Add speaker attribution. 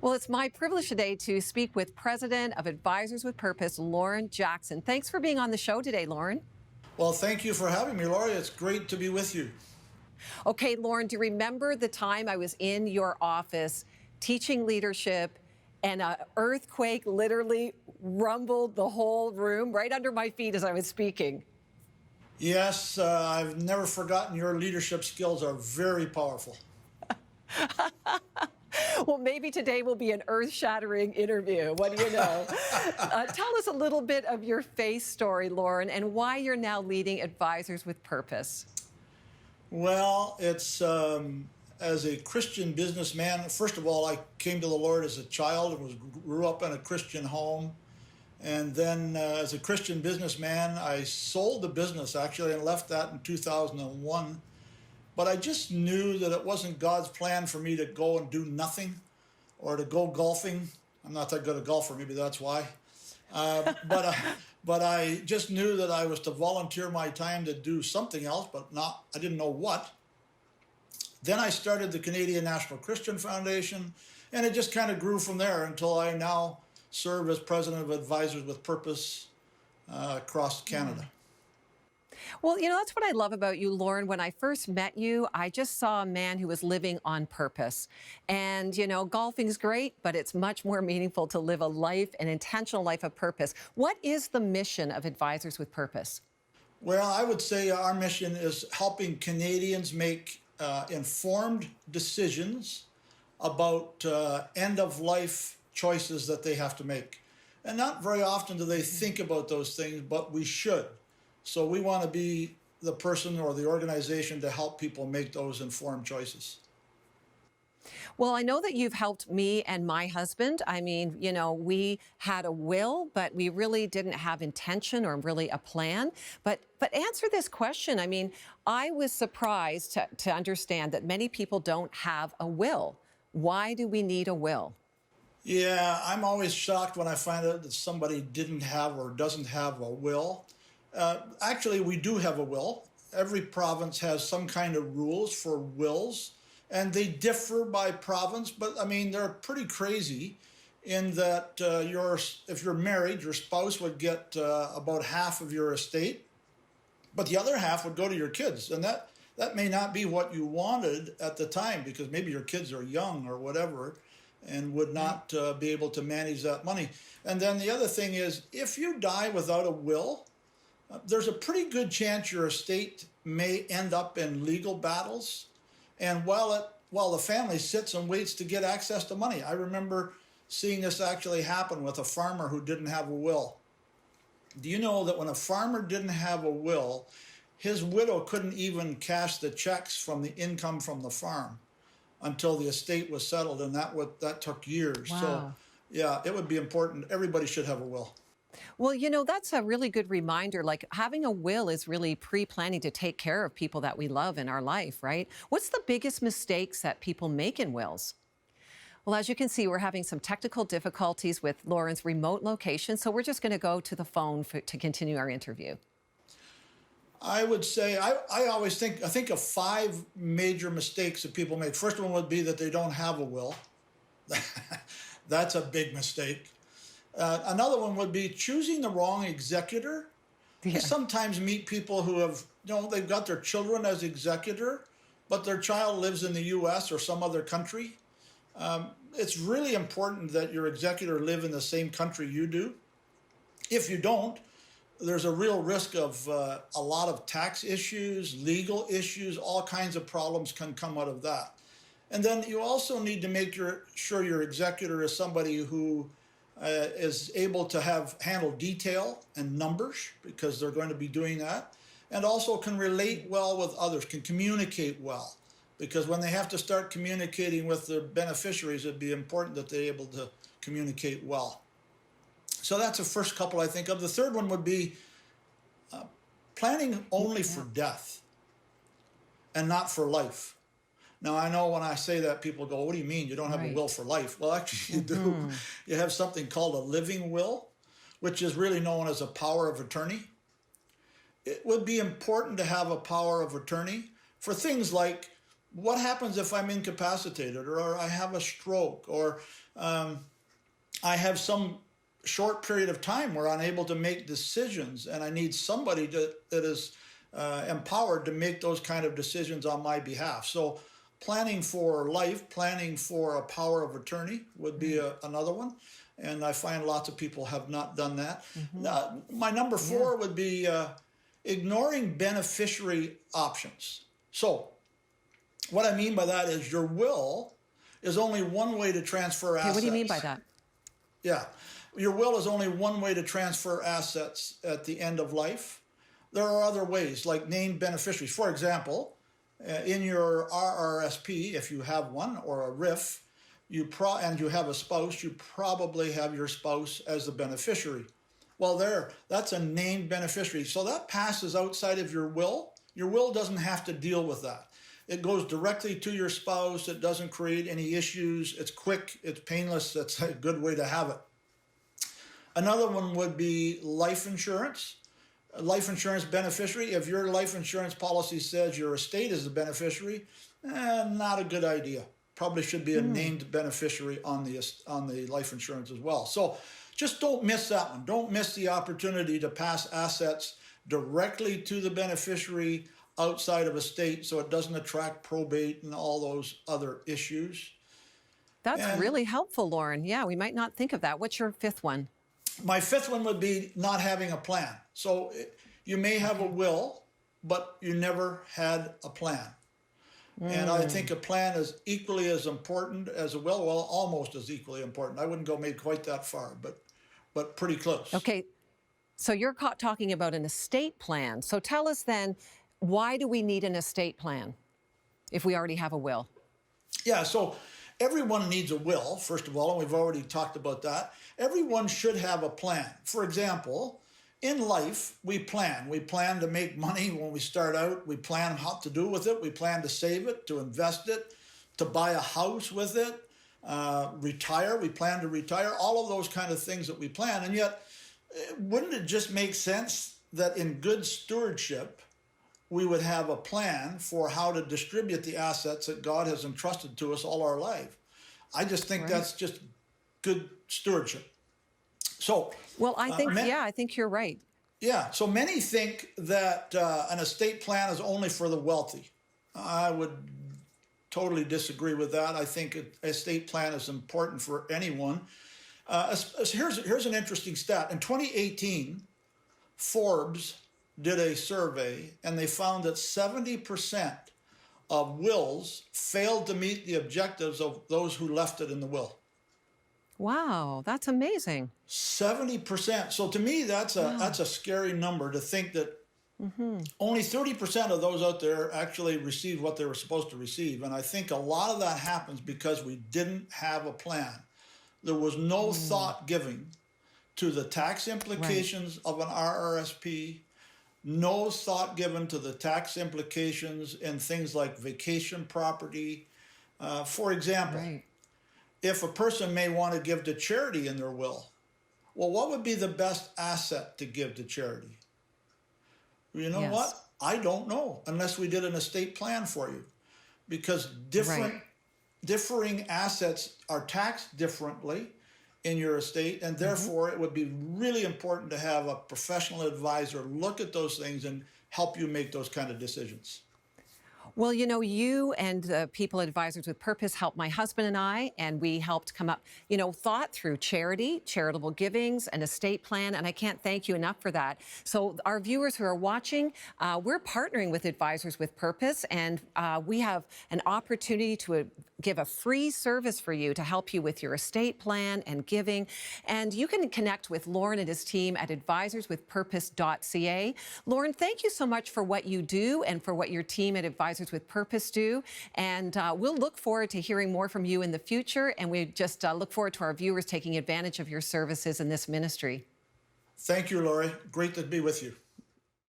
Speaker 1: Well, it's my privilege today to speak with President of Advisors with Purpose, Lorne Jackson. Thanks for being on the show today, Lorne.
Speaker 2: Well, thank you for having me, Laurie. It's great to be with you.
Speaker 1: Okay, Lorne, do you remember the time I was in your office teaching leadership and an earthquake literally rumbled the whole room right under my feet as I was speaking?
Speaker 2: Yes, I've never forgotten your leadership skills are very powerful.
Speaker 1: Well, maybe today will be an earth-shattering interview. What do you know? Tell us a little bit of your faith story, Lorne, and why you're now leading Advisors with Purpose.
Speaker 2: Well, it's as a Christian businessman. First of all, I came to the Lord as a child and grew up in a Christian home. And then as a Christian businessman, I sold the business actually and left that in 2001. But I just knew that it wasn't God's plan for me to go and do nothing or to go golfing. I'm not that good a golfer, maybe that's why. But I just knew that I was to volunteer my time to do something else, but I didn't know what. Then I started the Canadian National Christian Foundation, and it just kind of grew from there until I now serve as president of Advisors with Purpose across Canada.
Speaker 1: Well, that's what I love about you, Lorne. When I first met you, I just saw a man who was living on purpose. And, golfing's great, but it's much more meaningful to live a life, an intentional life of purpose. What is the mission of Advisors with Purpose?
Speaker 2: Well, I would say our mission is helping Canadians make informed decisions about end-of-life choices that they have to make. And not very often do they think about those things, but we should. So we want to be the person or the organization to help people make those informed choices.
Speaker 1: Well, I know that you've helped me and my husband. I mean, we had a will, but we really didn't have intention or really a plan. But answer this question. I mean, I was surprised to understand that many people don't have a will. Why do we need a will?
Speaker 2: Yeah, I'm always shocked when I find out that somebody didn't have or doesn't have a will. Actually, we do have a will. Every province has some kind of rules for wills, and they differ by province, but I mean, they're pretty crazy in that if you're married, your spouse would get about half of your estate, but the other half would go to your kids. And that may not be what you wanted at the time, because maybe your kids are young or whatever and would not be able to manage that money. And then the other thing is, if you die without a will, there's a pretty good chance your estate may end up in legal battles, and while the family sits and waits to get access to money. I remember seeing this actually happen with a farmer who didn't have a will. Do you know that when a farmer didn't have a will, his widow couldn't even cash the checks from the income from the farm until the estate was settled, and that took years.
Speaker 1: Wow.
Speaker 2: So yeah, it would be important. Everybody should have a will.
Speaker 1: Well, that's a really good reminder. Like, having a will is really pre-planning to take care of people that we love in our life, right? What's the biggest mistakes that people make in wills? Well, as you can see, we're having some technical difficulties with Lorne's remote location, so we're just going to go to the phone to continue our interview.
Speaker 2: I would say, I always think of 5 major mistakes that people make. First one would be that they don't have a will. That's a big mistake. Another one would be choosing the wrong executor. Yeah. I sometimes meet people who have, they've got their children as executor, but their child lives in the U.S. or some other country. It's really important that your executor live in the same country you do. If you don't, there's a real risk of a lot of tax issues, legal issues, all kinds of problems can come out of that. And then you also need to make sure your executor is somebody who is able to handle detail and numbers, because they're going to be doing that, and also can relate well with others, can communicate well, because when they have to start communicating with their beneficiaries, it'd be important that they're able to communicate well. So that's the first couple I think of. The third one would be planning only for death and not for life. Now, I know when I say that, people go, what do you mean? You don't have a will for life? Well, actually, you do. You have something called a living will, which is really known as a power of attorney. It would be important to have a power of attorney for things like what happens if I'm incapacitated, or I have a stroke, or I have some short period of time where I'm unable to make decisions, and I need somebody that is empowered to make those kind of decisions on my behalf. So planning for life, planning for a power of attorney would be another one. And I find lots of people have not done that. My number 4 would be ignoring beneficiary options. So what I mean by that is your will is only one way to transfer assets.
Speaker 1: What do you mean by that?
Speaker 2: Yeah. Your will is only one way to transfer assets at the end of life. There are other ways, like named beneficiaries. For example, in your RRSP, if you have one, or a RIF, and you have a spouse, you probably have your spouse as the beneficiary. Well, that's a named beneficiary. So that passes outside of your will. Your will doesn't have to deal with that. It goes directly to your spouse. It doesn't create any issues. It's quick. It's painless. That's a good way to have it. Another one would be life insurance. Life insurance beneficiary. If your life insurance policy says your estate is the beneficiary, not a good idea. Probably should be a named beneficiary on the life insurance as well. So just don't miss that one. Don't miss the opportunity to pass assets directly to the beneficiary outside of estate, so it doesn't attract probate and all those other issues.
Speaker 1: That's really helpful, Lorne. Yeah, we might not think of that. What's your 5th one?
Speaker 2: My 5th one would be not having a plan. So you may have a will, but you never had a plan. And I think a plan is equally as important as a will. Well, almost as equally important. I wouldn't go maybe quite that far, but pretty close.
Speaker 1: Okay, so you're talking about an estate plan. So tell us then, why do we need an estate plan if we already have a will? Yeah,
Speaker 2: so everyone needs a will, first of all, and we've already talked about that. Everyone should have a plan. For example, in life, we plan. We plan to make money when we start out. We plan how to do with it. We plan to save it, to invest it, to buy a house with it, retire. We plan to retire. All of those kind of things that we plan. And yet, wouldn't it just make sense that in good stewardship, we would have a plan for how to distribute the assets that God has entrusted to us all our life? I just think that's just good stewardship. So,
Speaker 1: well, I think you're right.
Speaker 2: Yeah. So many think that an estate plan is only for the wealthy. I would totally disagree with that. I think an estate plan is important for anyone. Here's an interesting stat. In 2018, Forbes did a survey, and they found that 70% of wills failed to meet the objectives of those who left it in the will.
Speaker 1: Wow, that's amazing.
Speaker 2: 70%. So to me, that's a scary number, to think that only 30% of those out there actually received what they were supposed to receive. And I think a lot of that happens because we didn't have a plan. There was no thought given to the tax implications of an RRSP, no thought given to the tax implications in things like vacation property. For example, if a person may want to give to charity in their will, well, what would be the best asset to give to charity? You know what? I don't know, unless we did an estate plan for you, because differing assets are taxed differently in your estate, and therefore it would be really important to have a professional advisor look at those things and help you make those kind of decisions.
Speaker 1: Well, you know, you and the people at Advisors with Purpose helped my husband and I, and we helped come up, thought through charity, charitable givings, an estate plan, and I can't thank you enough for that. So our viewers who are watching, we're partnering with Advisors with Purpose, and we have an opportunity to give a free service for you to help you with your estate plan and giving. And you can connect with Lorne and his team at advisorswithpurpose.ca. Lorne, thank you so much for what you do and for what your team at Advisors with Purpose do. And we'll look forward to hearing more from you in the future. And we just look forward to our viewers taking advantage of your services in this ministry.
Speaker 2: Thank you, Lori. Great to be with you.